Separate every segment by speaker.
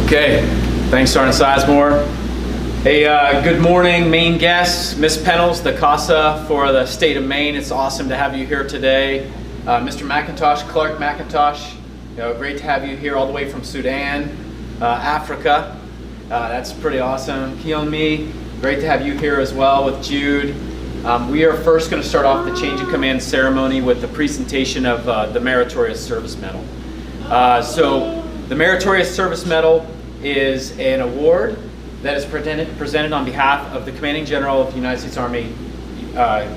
Speaker 1: Okay, thanks Sergeant Sizemore. Hey, good morning Maine guests, Miss Pennells, the CASA for the state of Maine. It's awesome to have you here today. Mr. McIntosh, Clarke McIntosh, great to have you here all the way from Sudan, Africa. That's pretty awesome. Keon-mi, great to have you here as well with Jude. We are first going to start off the change of command ceremony with the presentation of the Meritorious Service Medal. So the Meritorious Service Medal is an award that is presented on behalf of the Commanding General of the United States Army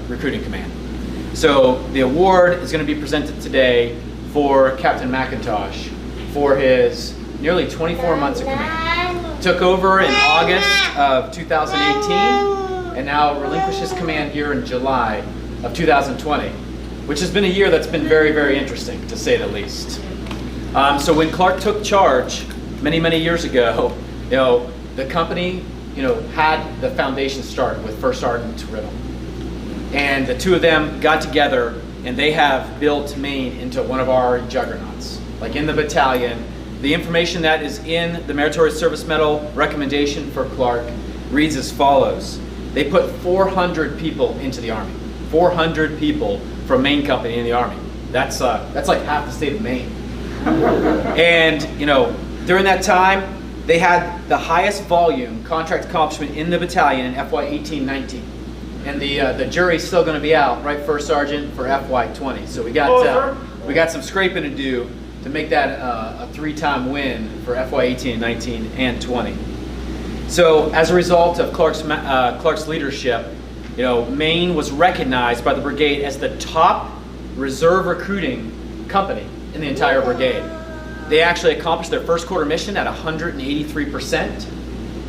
Speaker 1: Recruiting Command. So the award is going to be presented today for Captain McIntosh for his nearly 24 months of command. Took over in August of 2018 and now relinquished his command here in July of 2020, which has been a year that's been very, very interesting, to say the least. So when Clarke took charge many years ago, the company, had the foundation start with First Sergeant Riddle. And the two of them got together and they have built Maine into one of our juggernauts. Like in the battalion, the information that is in the Meritorious Service Medal recommendation for Clarke reads as follows. They put 400 people into the Army. 400 people from Maine Company in the Army. That's like half the state of Maine. And during that time, they had the highest volume contract accomplishment in the battalion in FY 18-19. And the jury's still going to be out, right, First Sergeant, for FY 20. So we got some scraping to do to make that a 3-time win for FY 18, 19, and 20. So as a result of Clarke's leadership, Maine was recognized by the brigade as the top reserve recruiting company in the entire brigade. They actually accomplished their first quarter mission at 183%.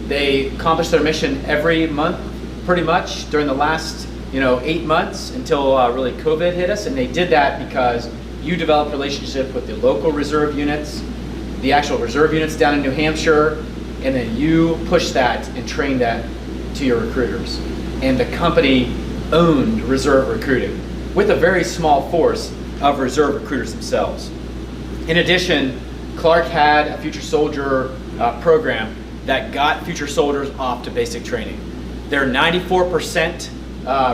Speaker 1: They accomplished their mission every month, pretty much, during the last 8 months until really COVID hit us. And they did that because you developed relationships with the local reserve units, the actual reserve units down in New Hampshire, and then you pushed that and trained that to your recruiters. And the company owned reserve recruiting with a very small force of reserve recruiters themselves. In addition, Clarke had a future soldier program that got future soldiers off to basic training. Their 94%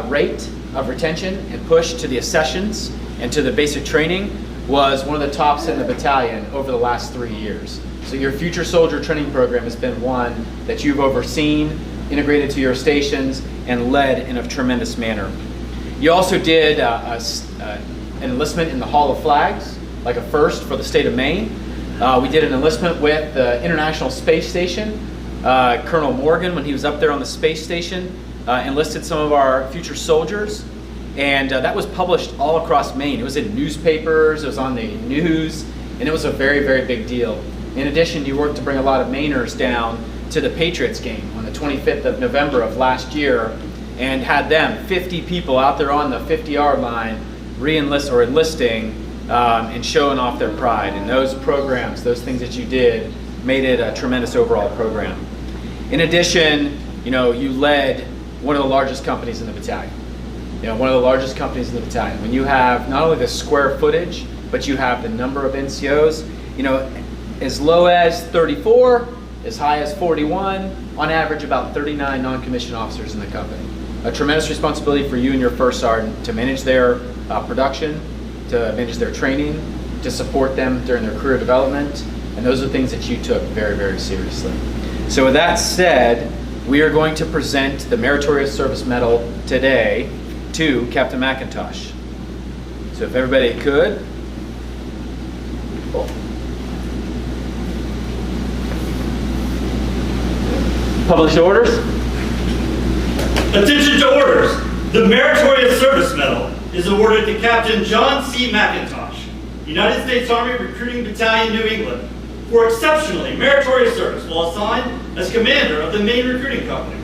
Speaker 1: rate of retention and push to the accessions and to the basic training was one of the tops in the battalion over the last 3 years. So your future soldier training program has been one that you've overseen, integrated to your stations, and led in a tremendous manner. You also did an enlistment in the Hall of Flags, like a first for the state of Maine. We did an enlistment with the International Space Station. Colonel Morgan, when he was up there on the space station, enlisted some of our future soldiers, and that was published all across Maine. It was in newspapers, it was on the news, and it was a very, very big deal. In addition, you worked to bring a lot of Mainers down to the Patriots game on the 25th of November of last year, and had them, 50 people out there on the 50-yard line, enlisting and showing off their pride. And those programs, those things that you did, made it a tremendous overall program. In addition, you led one of the largest companies in the battalion. One of the largest companies in the battalion. When you have not only the square footage, but you have the number of NCOs, as low as 34, as high as 41, on average about 39 non-commissioned officers in the company. A tremendous responsibility for you and your first sergeant to manage their production, to manage their training, to support them during their career development, and those are things that you took very, very seriously. So with that said, we are going to present the Meritorious Service Medal today to Captain McIntosh. So if everybody could. Cool. Published orders.
Speaker 2: Attention to orders. The Meritorious Service Medal is awarded to Captain John C. McIntosh, United States Army Recruiting Battalion, New England, for exceptionally meritorious service while assigned as commander of the Maine Recruiting Company.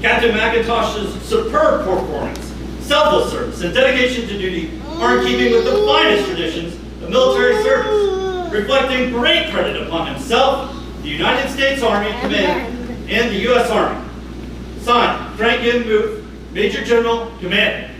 Speaker 2: Captain McIntosh's superb performance, selfless service, and dedication to duty are in keeping with the finest traditions of military service, reflecting great credit upon himself, the United States Army Command, and the U.S. Army. Signed, Frank M. Booth, Major General, Commanding.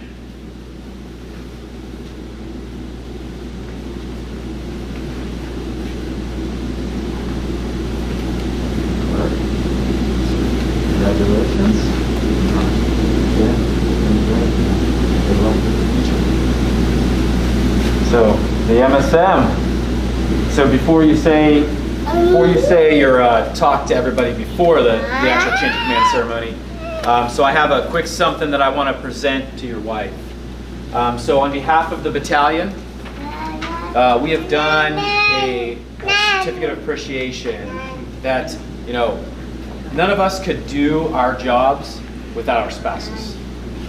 Speaker 1: So the MSM. So before you say your talk to everybody before the actual change of command ceremony, so I have a quick something that I want to present to your wife. So on behalf of the battalion, we have done a certificate of appreciation that, you know, none of us could do our jobs without our spouses.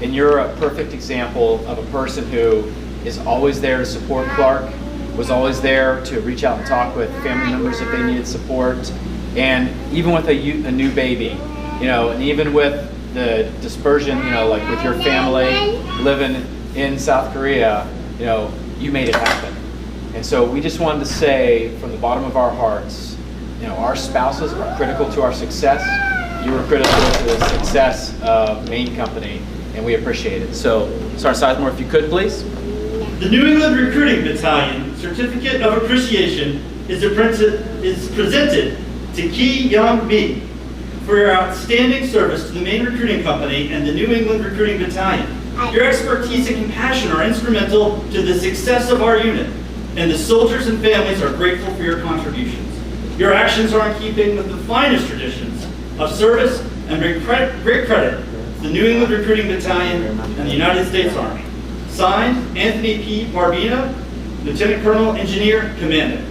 Speaker 1: And you're a perfect example of a person who is always there to support Clarke, was always there to reach out and talk with family members if they needed support. And even with a new baby, you know, and even with the dispersion, you know, like with your family living in South Korea, you know, you made it happen. And so we just wanted to say from the bottom of our hearts, you know, our spouses are critical to our success. You were critical to the success of Maine Company, and we appreciate it. So, Sergeant Sizemore, if you could, please.
Speaker 2: The New England Recruiting Battalion Certificate of Appreciation is presented to Ki Young Mi for your outstanding service to the Maine Recruiting Company and the New England Recruiting Battalion. Your expertise and compassion are instrumental to the success of our unit, and the soldiers and families are grateful for your contributions. Your actions are in keeping with the finest traditions of service and bring great credit to the New England Recruiting Battalion and the United States Army. Signed, Anthony P. Barbina, Lieutenant Colonel Engineer, Commandant.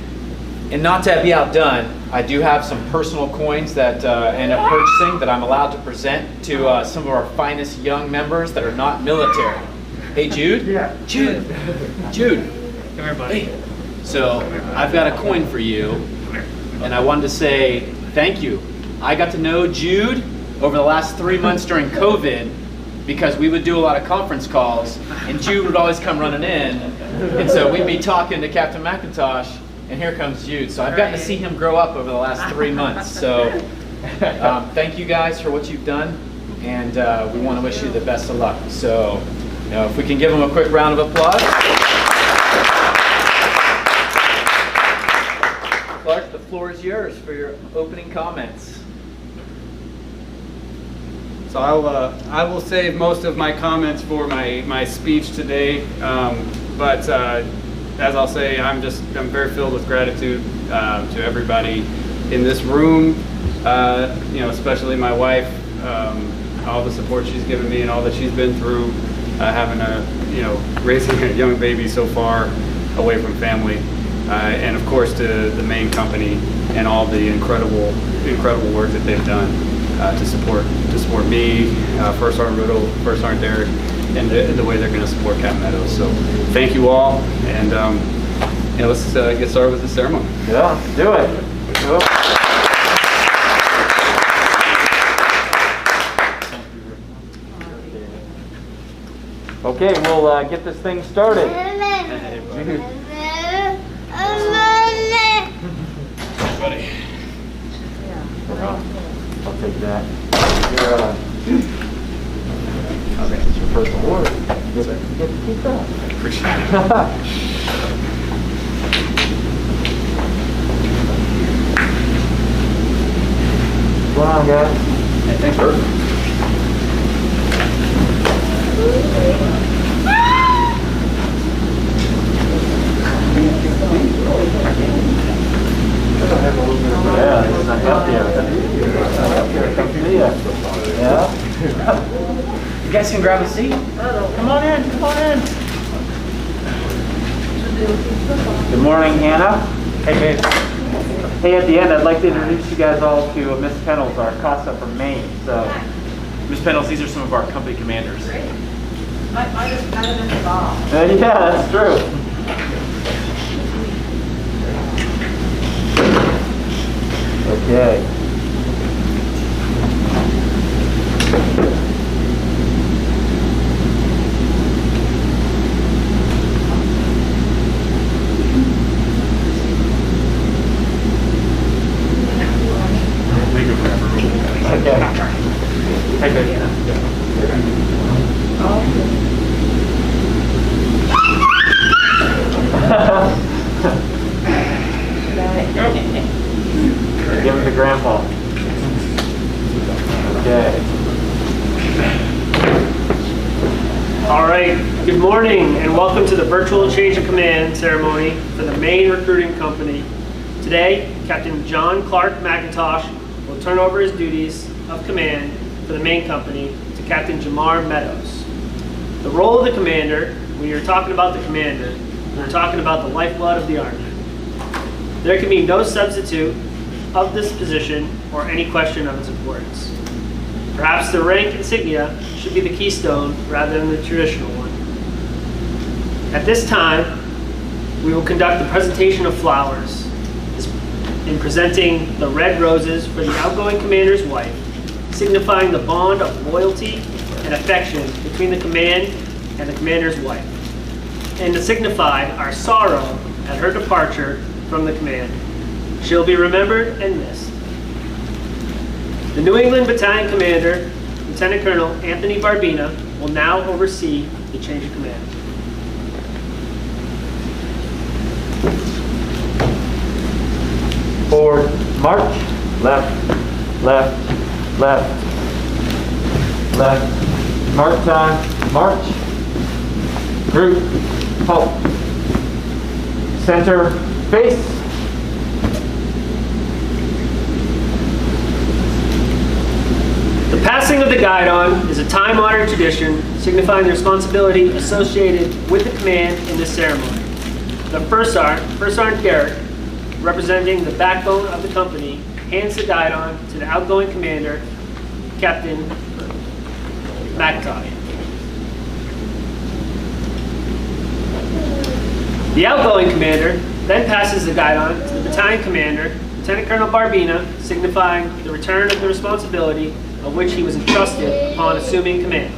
Speaker 1: And not to be outdone, I do have some personal coins that I ended up purchasing that I'm allowed to present to some of our finest young members that are not military. Hey, Jude?
Speaker 3: Yeah.
Speaker 1: Jude. Come here, buddy. Hey. So I've got a coin for you, and I wanted to say thank you. I got to know Jude over the last 3 months during COVID because we would do a lot of conference calls, and Jude would always come running in, and so we'd be talking to Captain McIntosh, and here comes Jude. So I've gotten to see him grow up over the last 3 months. So thank you guys for what you've done, and we want to wish you the best of luck. So, you know, if we can give him a quick round of applause. Clarke, the floor is yours for your opening comments.
Speaker 3: So I will save most of my comments for my speech today, but as I'll say, I'm very filled with gratitude to everybody in this room, you know, especially my wife, all the support she's given me and all that she's been through, raising a young baby so far away from family, and of course to the Maine Company and all the incredible work that they've done to support me, First Sergeant Riddle, First Sergeant Derek, and the way they're going to support Captain Meadows. So thank you all, and let's get started with the ceremony.
Speaker 1: Yeah, do it. Okay, we'll get this thing started.
Speaker 3: Buddy.
Speaker 1: I'll take that. Okay, it's your first award. You get to keep that.
Speaker 3: Appreciate it.
Speaker 1: What's going on, guys?
Speaker 3: Hey, thanks, Bert.
Speaker 1: Yeah, it's not up there. Come see ya. Yeah? You guys can grab a seat. Come on in, come on in. Good morning, Hannah. Hey, babe. Hey, at the end, I'd like to introduce you guys all to Miss Pennels, our CASA from Maine. So, Miss Pennels, these are some of our company commanders.
Speaker 4: I just met him in the ball.
Speaker 1: Yeah, that's true. Okay. Okay. Hey, baby. Give him to Grandpa. Okay.
Speaker 5: morning and welcome to the virtual change of command ceremony for the Maine Recruiting Company. Today, Captain John Clarke McIntosh will turn over his duties of command for the Maine Company to Captain Jamar Meadows. The role of the commander, when you're talking about the commander, we're talking about the lifeblood of the Army. There can be no substitute of this position or any question of its importance. Perhaps the rank insignia should be the keystone rather than the traditional one. At this time, we will conduct the presentation of flowers in presenting the red roses for the outgoing commander's wife, signifying the bond of loyalty and affection between the command and the commander's wife, and to signify our sorrow at her departure from the command. She'll be remembered and missed. The New England Battalion Commander, Lieutenant Colonel Anthony Barbina, will now oversee the change of command.
Speaker 6: Forward, march, left, left, left, left, march time, march, group, halt, center, face.
Speaker 5: The passing of the guidon is a time-honored tradition signifying the responsibility associated with the command in this ceremony. The First Sergeant Garrett, representing the backbone of the company, hands the guidon to the outgoing commander, Captain McIntosh. The outgoing commander then passes the guidon to the battalion commander, Lieutenant Colonel Barbina, signifying the return of the responsibility of which he was entrusted upon assuming command.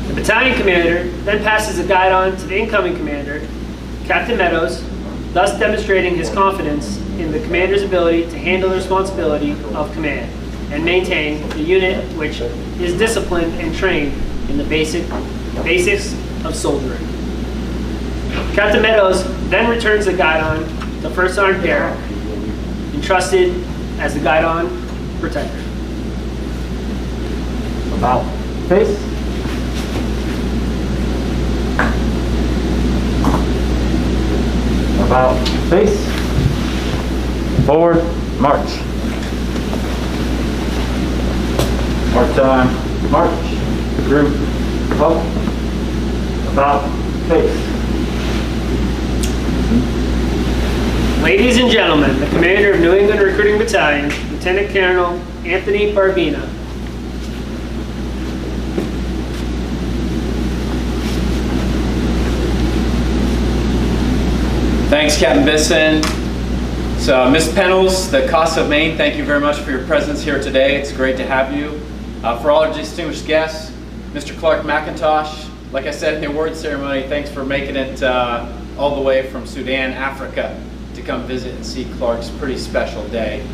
Speaker 5: The battalion commander then passes the guidon to the incoming commander, Captain Meadows, thus demonstrating his confidence in the commander's ability to handle the responsibility of command and maintain the unit which is disciplined and trained in the basics of soldiering. Captain Meadows then returns the guidon to First Sergeant Garrett, entrusted as the guidon protector.
Speaker 6: About face. About face. Forward, march. March time, march. Group, halt. About face.
Speaker 5: Ladies and gentlemen, the commander of New England Recruiting Battalion, Lieutenant Colonel Anthony Barbina.
Speaker 1: Thanks, Captain Bisson. So, Ms. Pennels, the CASA of Maine, thank you very much for your presence here today. It's great to have you. For all our distinguished guests, Mr. Clarke McIntosh, like I said in the award ceremony, thanks for making it all the way from Sudan, Africa, to come visit and see Clark's pretty special day.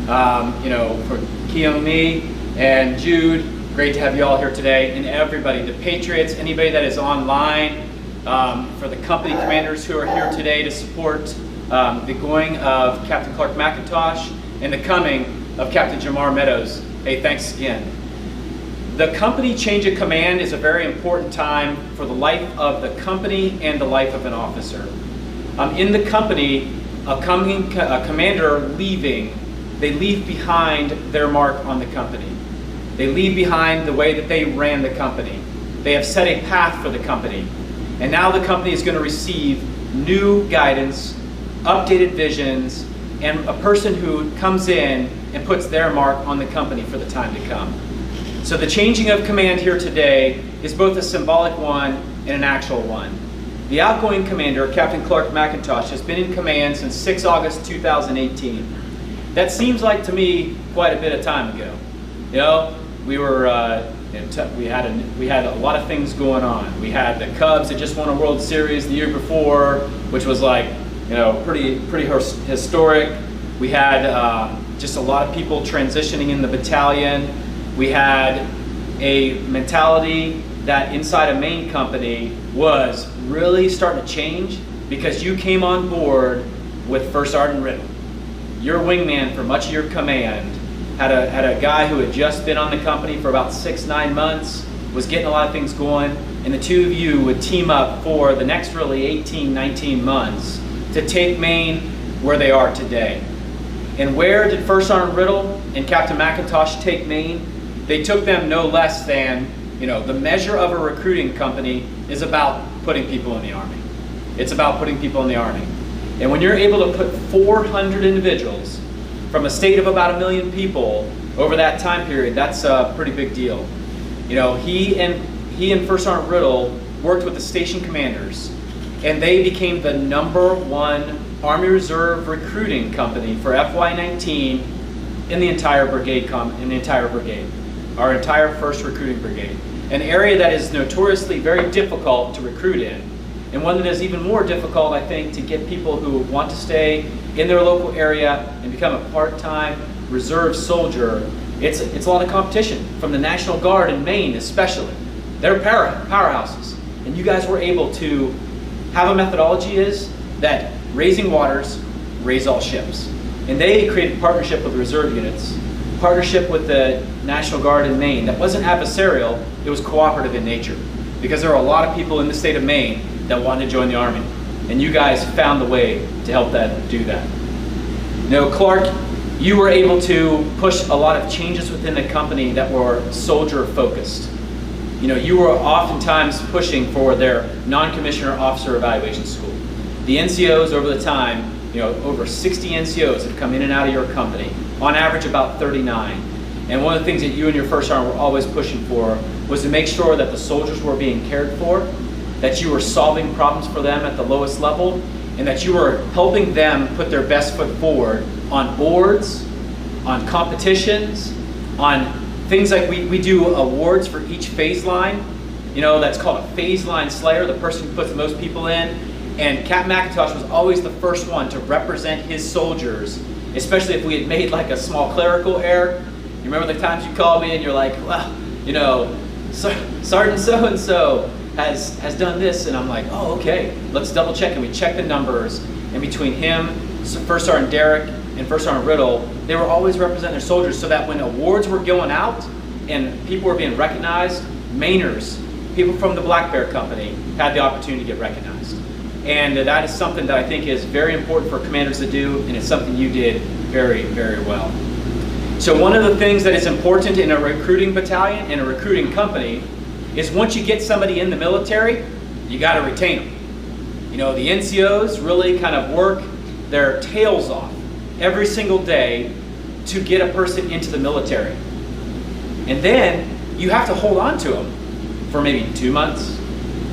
Speaker 1: For Kiyomi and Jude, great to have you all here today, and everybody, the Patriots, anybody that is online, for the company commanders who are here today to support the going of Captain Clarke McIntosh and the coming of Captain Jamar Meadows. Hey, thanks again. The company change of command is a very important time for the life of the company and the life of an officer. In the company, a commander leaving, they leave behind their mark on the company. They leave behind the way that they ran the company. They have set a path for the company. And now the company is going to receive new guidance, updated visions, and a person who comes in and puts their mark on the company for the time to come. So the changing of command here today is both a symbolic one and an actual one. The outgoing commander, Captain Clarke McIntosh, has been in command since 6 August 2018. That seems like to me quite a bit of time ago. You know, we had a lot of things going on. We had the Cubs that just won a World Series the year before, which was like, pretty historic. We had just a lot of people transitioning in the battalion. We had a mentality that inside a Maine Company was really starting to change because you came on board with First Sergeant Riddle. Your wingman for much of your command had a guy who had just been on the company for about 6-9 months, was getting a lot of things going, and the two of you would team up for the next really 18, 19 months to take Maine where they are today. And where did First Sergeant Riddle and Captain McIntosh take Maine? They took them no less than, the measure of a recruiting company is about putting people in the Army. It's about putting people in the Army. And when you're able to put 400 individuals from a state of about 1 million people over that time period, that's a pretty big deal. He and First Sergeant Riddle worked with the station commanders, and they became the #1 Army Reserve recruiting company for FY19 in the entire brigade, our entire 1st Recruiting Brigade. An area that is notoriously very difficult to recruit in, and one that is even more difficult, I think, to get people who want to stay in their local area and become a part-time reserve soldier. It's a lot of competition from the National Guard in Maine especially. They're powerhouses. And you guys were able to have a methodology is that raising waters raise all ships. And they created partnership with reserve units, partnership with the National Guard in Maine that wasn't adversarial, it was cooperative in nature. Because there are a lot of people in the state of Maine that wanted to join the Army. And you guys found the way to help them do that. Clark, you were able to push a lot of changes within the company that were soldier focused. You were oftentimes pushing for their non-commissioner officer evaluation school. The NCOs over the time, over 60 NCOs have come in and out of your company, on average about 39. And one of the things that you and your first sergeant were always pushing for was to make sure that the soldiers were being cared for, that you were solving problems for them at the lowest level, and that you were helping them put their best foot forward on boards, on competitions, on things like we do awards for each phase line. That's called a phase line slayer, the person who puts the most people in. And Captain McIntosh was always the first one to represent his soldiers, especially if we had made like a small clerical error. You remember the times you called me and you're like, well, Sergeant so-and-so has done this, and I'm like, oh, okay, let's double check. And we check the numbers, and between him, First Sergeant Derek, and First Sergeant Riddle, they were always representing their soldiers so that when awards were going out and people were being recognized, Mainers, people from the Black Bear Company, had the opportunity to get recognized. And that is something that I think is very important for commanders to do, and it's something you did very, very well. So one of the things that is important in a recruiting battalion and a recruiting company is once you get somebody in the military, you got to retain them. The NCOs really kind of work their tails off every single day to get a person into the military. And then you have to hold on to them for maybe 2 months,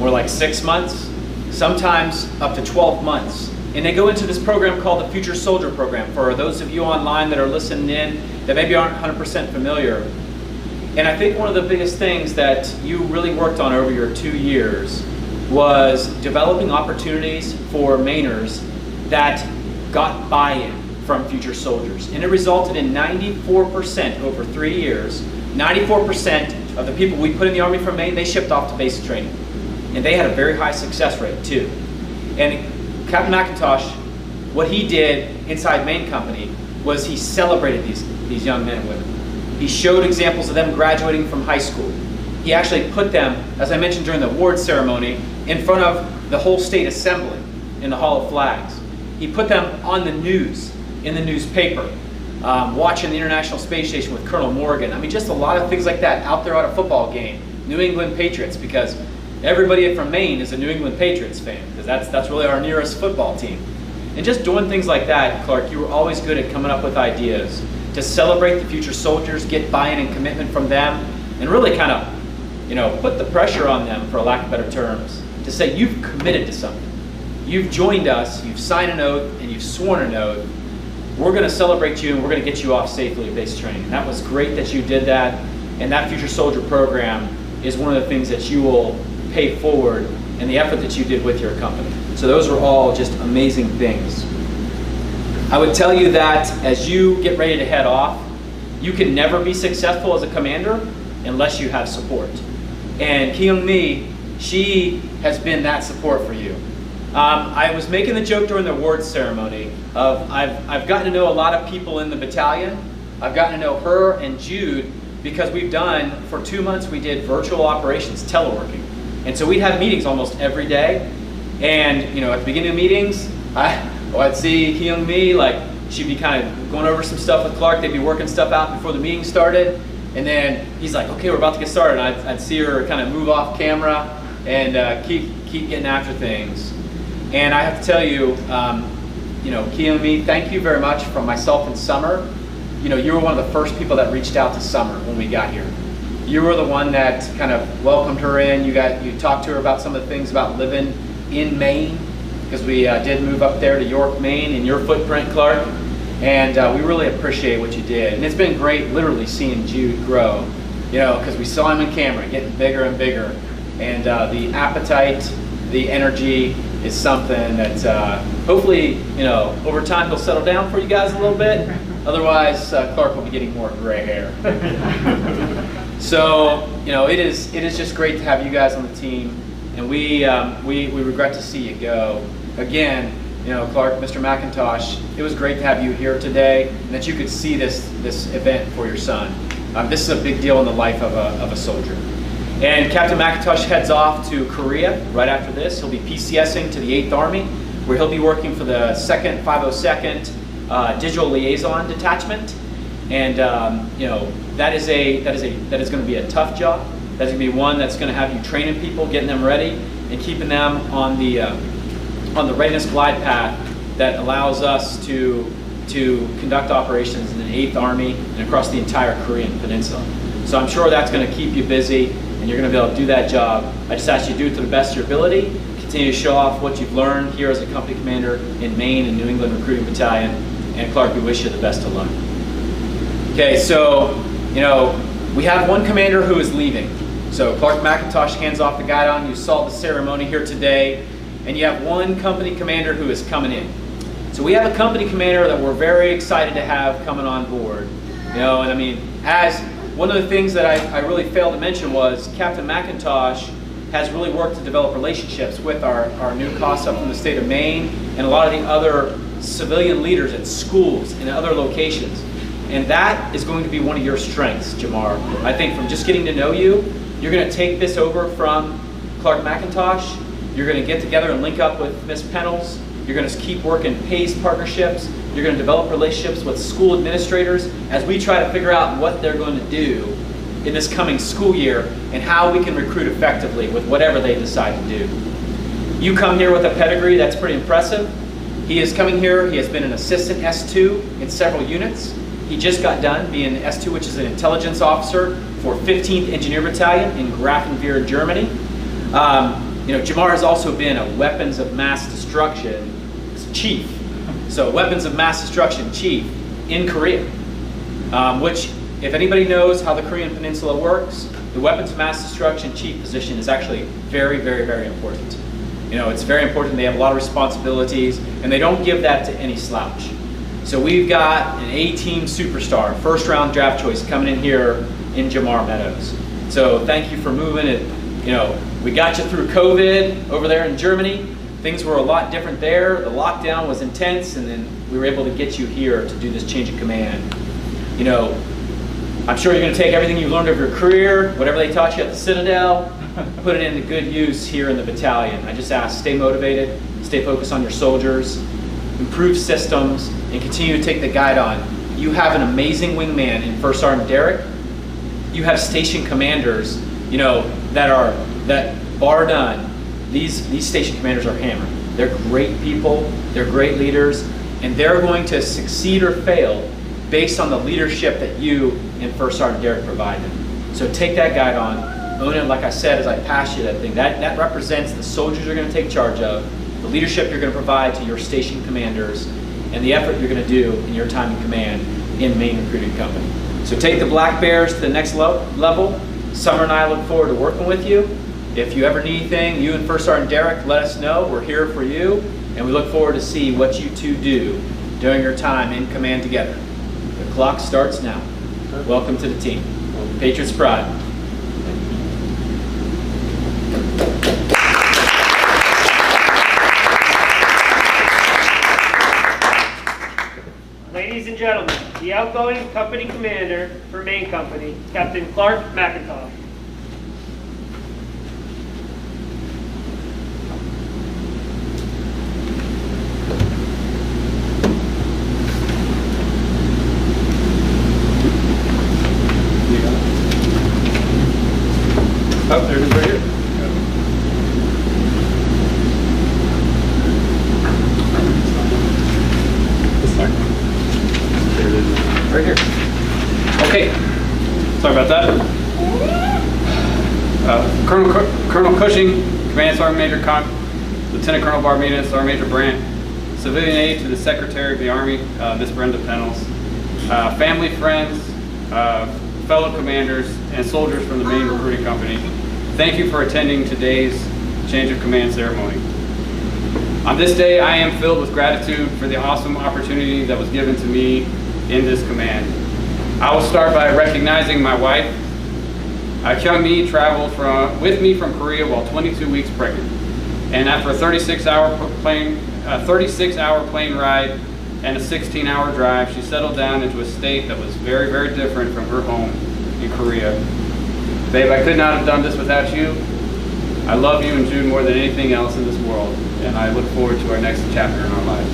Speaker 1: or like 6 months, sometimes up to 12 months. And they go into this program called the Future Soldier Program. For those of you online that are listening in that maybe aren't 100% familiar. And I think one of the biggest things that you really worked on over your 2 years was developing opportunities for Mainers that got buy-in from future soldiers. And it resulted in 94% over 3 years, 94% of the people we put in the Army from Maine, they shipped off to basic training. And they had a very high success rate too. And Captain McIntosh, what he did inside Maine Company was he celebrated these young men and women. He showed examples of them graduating from high school. He actually put them, as I mentioned during the award ceremony, in front of the whole state assembly in the Hall of Flags. He put them on the news, in the newspaper, watching the International Space Station with Colonel Morgan. I mean, just a lot of things like that out there at a football game. New England Patriots, because everybody from Maine is a New England Patriots fan, because that's really our nearest football team. And just doing things like that, Clark, you were always good at coming up with ideas to celebrate the future soldiers, get buy-in and commitment from them, and really kind of, put the pressure on them, for lack of better terms, to say you've committed to something. You've joined us, you've signed an oath, and you've sworn an oath. We're going to celebrate you, and we're going to get you off safely at basic training. And that was great that you did that, and that Future Soldier Program is one of the things that you will pay forward in the effort that you did with your company. So those were all just amazing things. I would tell you that as you get ready to head off, you can never be successful as a commander unless you have support. And Kyung Mi, she has been that support for you. I was making the joke during the awards ceremony of I've gotten to know a lot of people in the battalion. I've gotten to know her and Jude, because we've done, for 2 months, we did virtual operations, teleworking. And so we'd have meetings almost every day. And, you know, at the beginning of meetings, I'd see Hyung Mi, like, she'd be kind of going over some stuff with Clark. They'd be working stuff out before the meeting started. And then he's like, okay, we're about to get started. And I'd see her kind of move off camera and keep getting after things. And I have to tell you, you know, Hyung Mi, thank you very much from myself and Summer. You know, you were one of the first people that reached out to Summer when we got here. You were the one that kind of welcomed her in. You talked to her about some of the things about living in Maine, because we did move up there to York, Maine, in your footprint, Clark. And we really appreciate what you did. And it's been great literally seeing Jude grow, you know, because we saw him in camera getting bigger and bigger. And the appetite, the energy is something that hopefully, you know, over time he'll settle down for you guys a little bit. Otherwise, Clark will be getting more gray hair. So, you know, it is just great to have you guys on the team, and we regret to see you go. Again, you know, Clark, Mr. McIntosh, it was great to have you here today, and that you could see this event for your son. This is a big deal in the life of a soldier. And Captain McIntosh heads off to Korea right after this. He'll be PCSing to the 8th Army, where he'll be working for the 2nd 502nd Digital Liaison Detachment. And you know, that is going to be a tough job. That's going to be one that's going to have you training people, getting them ready, and keeping them on the readiness glide path that allows us to conduct operations in the 8th Army and across the entire Korean Peninsula. So I'm sure that's going to keep you busy, and you're going to be able to do that job. I just ask you to do it to the best of your ability. Continue to show off what you've learned here as a company commander in Maine and New England Recruiting Battalion. And Clark, we wish you the best of luck. Okay, so, you know, we have one commander who is leaving. So Clark McIntosh hands off the guidon. You saw the ceremony here today. And you have one company commander who is coming in. So we have a company commander that we're very excited to have coming on board. You know, and I mean, as one of the things that I really failed to mention was Captain McIntosh has really worked to develop relationships with our new CASA from the state of Maine and a lot of the other civilian leaders at schools and other locations. And that is going to be one of your strengths, Jamar. I think from just getting to know you, you're going to take this over from Clark McIntosh. You're going to get together and link up with Ms. Pennels. You're going to keep working PACE partnerships. You're going to develop relationships with school administrators as we try to figure out what they're going to do in this coming school year and how we can recruit effectively with whatever they decide to do. You come here with a pedigree that's pretty impressive. He is coming here. He has been an assistant S2 in several units. He just got done being an S2, which is an intelligence officer for 15th Engineer Battalion in Grafenwehr, Germany. You know, Jamar has also been a weapons of mass destruction chief. So weapons of mass destruction chief in Korea, which if anybody knows how the Korean Peninsula works, the weapons of mass destruction chief position is actually very, very, very important. You know, it's very important. They have a lot of responsibilities, and they don't give that to any slouch. So we've got an A-team superstar, first round draft choice coming in here in Jamar Meadows. So thank you for moving it. You know, we got you through COVID over there in Germany. Things were a lot different there. The lockdown was intense, and then we were able to get you here to do this change of command. You know, I'm sure you're going to take everything you learned of your career, whatever they taught you at the Citadel, put it into good use here in the battalion. I just ask, stay motivated, stay focused on your soldiers, improve systems, and continue to take the guide on. You have an amazing wingman in First Sergeant Derek. You have station commanders, you know, that bar none, these station commanders are hammered. They're great people, they're great leaders, and they're going to succeed or fail based on the leadership that you and First Sergeant Derek provide them. So take that guide on, own it, like I said, as I pass you that thing. That represents the soldiers you're going to take charge of, the leadership you're going to provide to your station commanders, and the effort you're going to do in your time in command in Maine Recruiting Company. So take the Black Bears to the next level. Summer and I look forward to working with you. If you ever need anything, you and First Sergeant Derek, let us know. We're here for you, and we look forward to see what you two do during your time in command together. The clock starts now. Welcome to the team. Patriots Pride.
Speaker 5: Ladies and gentlemen, the the outgoing company commander for Maine Company, Captain Clarke McIntosh.
Speaker 3: Oh, there it is right here. There it is, right here. Okay, sorry about that. Colonel Cushing, Command Sergeant Major Lieutenant Colonel Barbina, Sergeant Major Brandt, civilian aide to the Secretary of the Army, Miss Brenda Pennels, family, friends, fellow commanders, and soldiers from the Maine Recruiting Company, thank you for attending today's change of command ceremony. On this day, I am filled with gratitude for the awesome opportunity that was given to me in this command. I will start by recognizing my wife. Kyung Mi traveled with me from Korea while 22 weeks pregnant. And after a 36-hour plane ride and a 16-hour drive, she settled down into a state that was very, very different from her home in Korea. Babe, I could not have done this without you. I love you and Jude more than anything else in this world, and I look forward to our next chapter in our lives.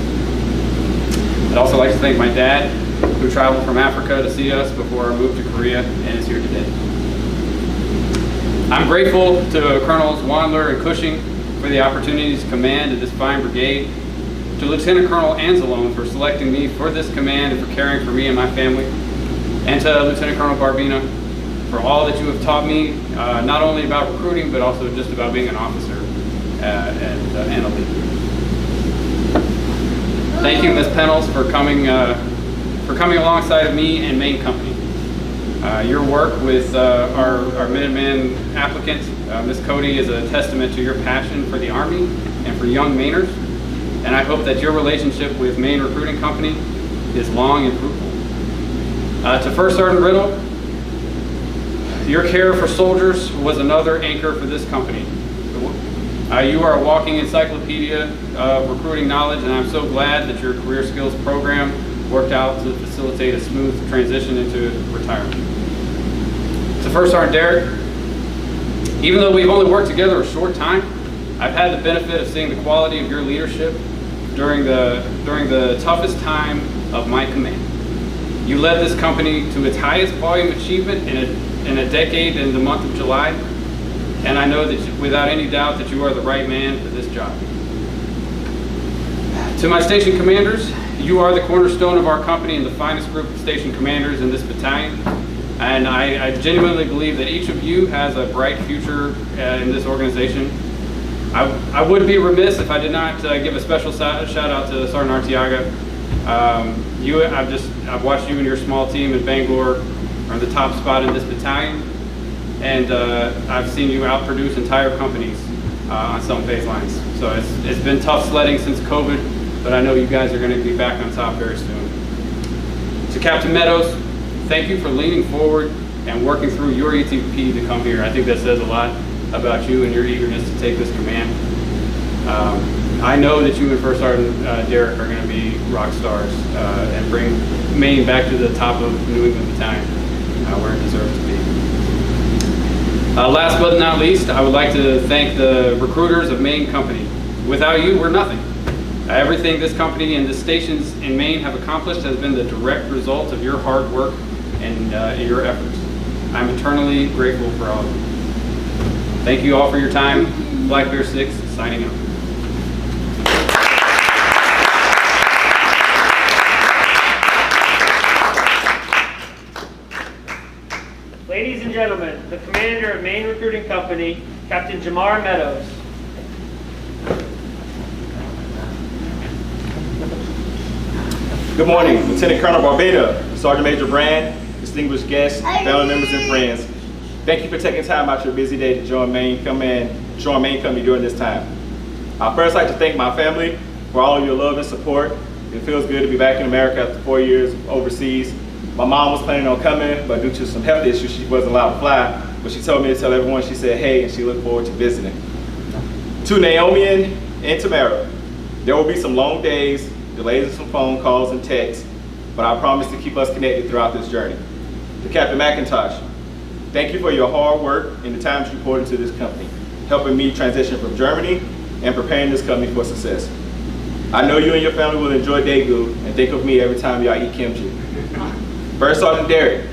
Speaker 3: I'd also like to thank my dad, who traveled from Africa to see us before our move to Korea and is here today. I'm grateful to Colonels Wandler and Cushing for the opportunity to command at this fine brigade, to Lieutenant Colonel Anzalone for selecting me for this command and for caring for me and my family, and to Lieutenant Colonel Barbina for all that you have taught me, not only about recruiting, but also just about being an officer and a leader. Thank you, Ms. Pennels, for coming alongside of me and Maine Company. Your work with our Minuteman applicants, Ms. Cody, is a testament to your passion for the Army and for young Mainers, and I hope that your relationship with Maine Recruiting Company is long and fruitful. To First Sergeant Riddle, your care for soldiers was another anchor for this company. You are a walking encyclopedia of recruiting knowledge, and I'm so glad that your career skills program worked out to facilitate a smooth transition into retirement. To First Sergeant Derek, even though we've only worked together a short time, I've had the benefit of seeing the quality of your leadership during the toughest time of my command. You led this company to its highest volume achievement in a decade in the month of July, and I know that without any doubt that you are the right man for this job. To my station commanders, you are the cornerstone of our company and the finest group of station commanders in this battalion, and I genuinely believe that each of you has a bright future in this organization. I would be remiss if I did not give a special shout out to Sergeant Artiaga. I've watched you and your small team in Bangor are the top spot in this battalion, and I've seen you outproduce entire companies on some phase lines. So it's been tough sledding since COVID, but I know you guys are going to be back on top very soon. To Captain Meadows, thank you for leaning forward and working through your ETP to come here. I think that says a lot about you and your eagerness to take this command. I know that you and First Sergeant Derek are going to be rock stars and bring Maine back to the top of New England Battalion, where it deserves to be. Last but not least, I would like to thank the recruiters of Maine Company. Without you, we're nothing. Everything this company and the stations in Maine have accomplished has been the direct result of your hard work and your efforts. I'm eternally grateful for all of you. Thank you all for your time. Black Bear 6, signing out.
Speaker 5: Ladies and gentlemen, the commander of Maine Recruiting Company, Captain Jamar Meadows.
Speaker 7: Good morning, Lieutenant Colonel Barbina, Sergeant Major Brandt, distinguished guests, family members, and friends. Thank you for taking time out your busy day to join Maine Company during this time. I'd first like to thank my family for all of your love and support. It feels good to be back in America after 4 years overseas. My mom was planning on coming, but due to some health issues, she wasn't allowed to fly. But she told me to tell everyone, she said, hey, and she looked forward to visiting. To Naomi and Tamara, there will be some long days, delays in some phone calls and texts, but I promise to keep us connected throughout this journey. To Captain McIntosh, thank you for your hard work and the times you poured into this company, helping me transition from Germany and preparing this company for success. I know you and your family will enjoy Daegu and think of me every time y'all eat kimchi. First Sergeant Derek,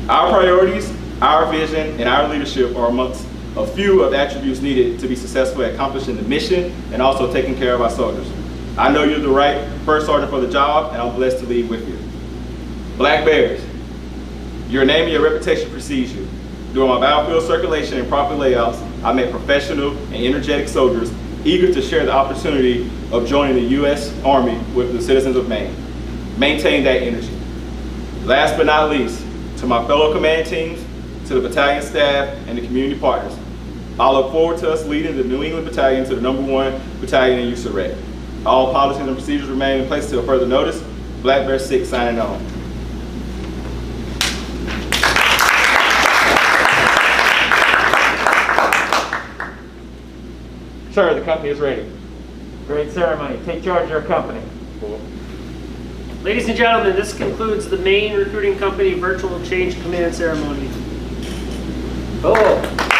Speaker 7: our priorities, our vision, and our leadership are amongst a few of the attributes needed to be successful at accomplishing the mission and also taking care of our soldiers. I know you're the right First Sergeant for the job, and I'm blessed to lead with you. Black Bears, your name and your reputation precedes you. During my battlefield circulation and proper layouts, I met professional and energetic soldiers eager to share the opportunity of joining the U.S. Army with the citizens of Maine. Maintain that energy. Last but not least, to my fellow command teams, to the battalion staff, and the community partners, I look forward to us leading the New England Battalion to the #1 Battalion in USAREC. All policies and procedures remain in place till further notice. Black Bear 6 signing on. Sir, the company is ready.
Speaker 6: Great ceremony. Take charge of your company.
Speaker 5: Ladies and gentlemen, this concludes the Maine Recruiting Company Virtual Change Command Ceremony.
Speaker 6: Cool.